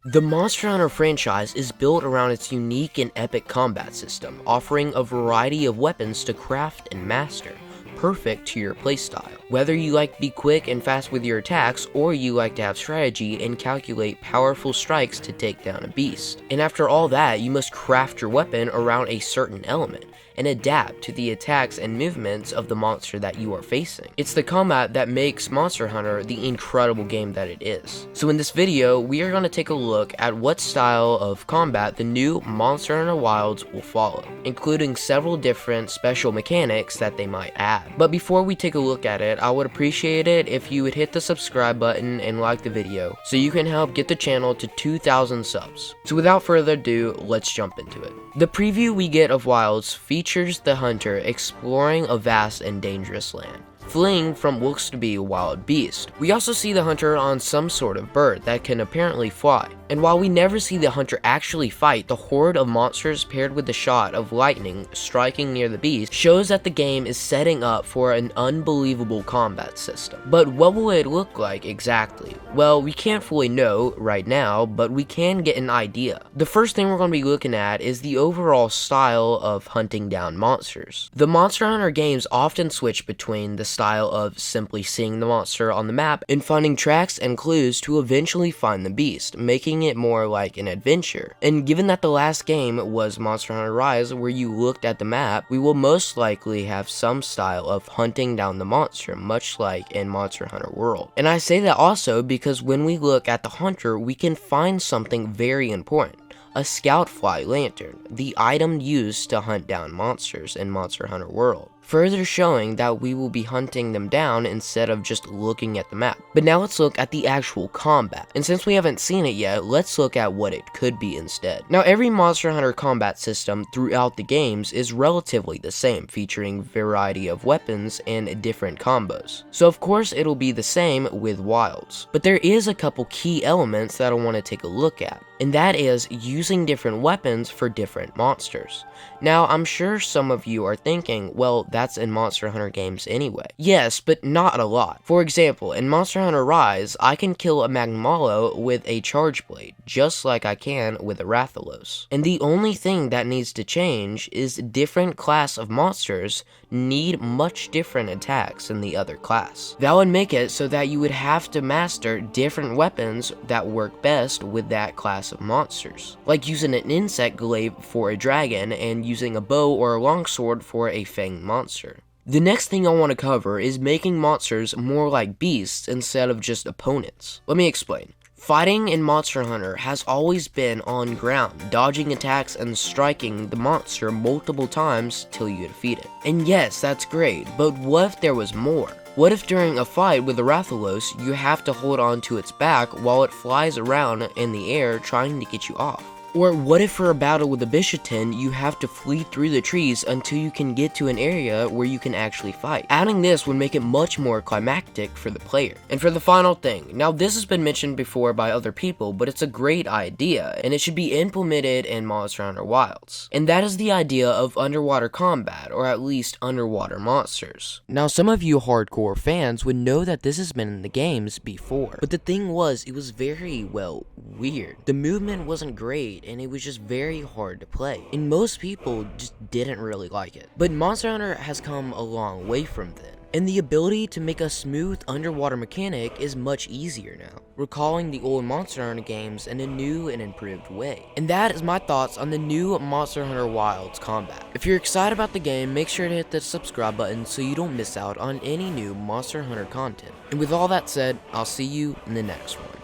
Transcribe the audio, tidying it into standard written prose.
The Monster Hunter franchise is built around its unique and epic combat system, offering a variety of weapons to craft and master, perfect to your playstyle. Whether you like to be quick and fast with your attacks, or you like to have strategy and calculate powerful strikes to take down a beast. And after all that, you must craft your weapon around a certain element, and adapt to the attacks and movements of the monster that you are facing. It's the combat that makes Monster Hunter the incredible game that it is. So in this video, we are going to take a look at what style of combat the new Monster Hunter Wilds will follow, including several different special mechanics that they might add. But before we take a look at it, I would appreciate it if you would hit the subscribe button and like the video, so you can help get the channel to 2,000 subs. So without further ado, let's jump into it. The preview we get of Wilds features the hunter exploring a vast and dangerous land, fleeing from what looks to be a wild beast. We also see the hunter on some sort of bird that can apparently fly. And while we never see the hunter actually fight, the horde of monsters paired with the shot of lightning striking near the beast shows that the game is setting up for an unbelievable combat system. But what will it look like exactly? Well, we can't fully know right now, but we can get an idea. The first thing we're going to be looking at is the overall style of hunting down monsters. The Monster Hunter games often switch between the style of simply seeing the monster on the map and finding tracks and clues to eventually find the beast, making it more like an adventure. And given that the last game was Monster Hunter Rise, where you looked at the map, we will most likely have some style of hunting down the monster, much like in Monster Hunter World. And I say that also because when we look at the hunter, we can find something very important. A scout fly lantern, the item used to hunt down monsters in Monster Hunter World, further showing that we will be hunting them down instead of just looking at the map. But now let's look at the actual combat, and since we haven't seen it yet, let's look at what it could be instead. Now every Monster Hunter combat system throughout the games is relatively the same, featuring variety of weapons and different combos. So of course it'll be the same with Wilds. But there is a couple key elements that I want to take a look at, and that is using different weapons for different monsters. Now I'm sure some of you are thinking, well, that's in Monster Hunter games anyway. Yes, but not a lot. For example, in Monster Hunter Rise, I can kill a Magmalo with a Charge Blade, just like I can with a Rathalos. And the only thing that needs to change is different class of monsters need much different attacks than the other class. That would make it so that you would have to master different weapons that work best with that class of monsters, like using an insect glaive for a dragon and using a bow or a longsword for a fanged monster. The next thing I want to cover is making monsters more like beasts instead of just opponents. Let me explain. Fighting in Monster Hunter has always been on ground, dodging attacks and striking the monster multiple times till you defeat it. And yes, that's great, but what if there was more? What if during a fight with a Rathalos, you have to hold on to its back while it flies around in the air trying to get you off? Or what if for a battle with a Bishaten, you have to flee through the trees until you can get to an area where you can actually fight? Adding this would make it much more climactic for the player. And for the final thing, now this has been mentioned before by other people, but it's a great idea, and it should be implemented in Monster Hunter Wilds. And that is the idea of underwater combat, or at least underwater monsters. Now some of you hardcore fans would know that this has been in the games before, but the thing was, it was very, well, weird. The movement wasn't great, and it was just very hard to play, and most people just didn't really like it. But Monster Hunter has come a long way from then, and the ability to make a smooth underwater mechanic is much easier now, recalling the old Monster Hunter games in a new and improved way. And that is my thoughts on the new Monster Hunter Wilds combat. If you're excited about the game, make sure to hit the subscribe button so you don't miss out on any new Monster Hunter content. And with all that said, I'll see you in the next one.